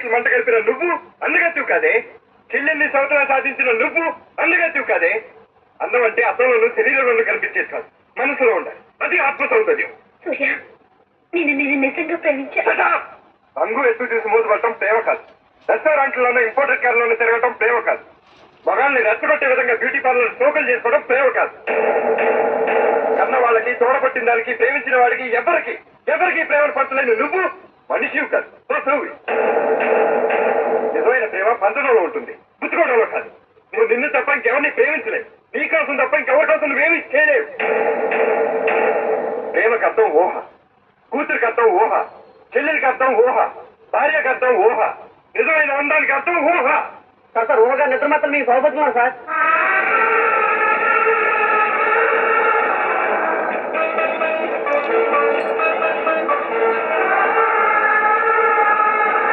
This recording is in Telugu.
మనసు మంట కలిపిన నువ్వు అందగత్తివి కాదే. చెల్లెల్ని సంవత్సరాలు సాధించిన నువ్వు అందగత్తివి కాదే. అందం అంటే అద్దంలోనూ శరీరంలోనూ కనిపించేది కాదు, మనసులో ఉండాలి. అది ఆత్మ సౌందర్యం. సూర్య, నేను నిజంగా ప్రేమించా. రంగు ఎత్తు చూసి మోసపడటం ప్రేమ కాదు. రెస్టారెంట్లోనూ ఇంపోర్టెడ్ కార్లోనూ తిరగటం ప్రేమ కాదు. మగాళ్ళని రెచ్చగొట్టే విధంగా బ్యూటీ పార్లర్ సోకలు చేసుకోవడం ప్రేమ కాదు. కన్న వాళ్ళకి తోడపట్టిన దానికి ప్రేమించిన వాడికి ఎవరికి ప్రేమను పంచలేని నువ్వు మనిషివి కాదు, పశువువి. నిజమైన ప్రేమ పంచడంలో ఉంటుంది, పుచ్చుకోవడంలో కాదు. నువ్వు నిన్ను తప్ప ఇంకెవరిని ప్రేమించలేవు. నీ కోసం తప్ప ఇంకెవరి కోసం నువ్వేమీ చేయలేవు. ప్రేమకు అర్థం ఊహ, కూతురికి అర్థం ఊహ, చెల్లెలికి అర్థం ఊహ, భార్యకు అర్థం ఊహ, నిజమైన అందానికి అర్థం ఊహ. సార్ ఊహగా నిద్ర మాత్రం మీకు సౌపత్తున్నా సార్.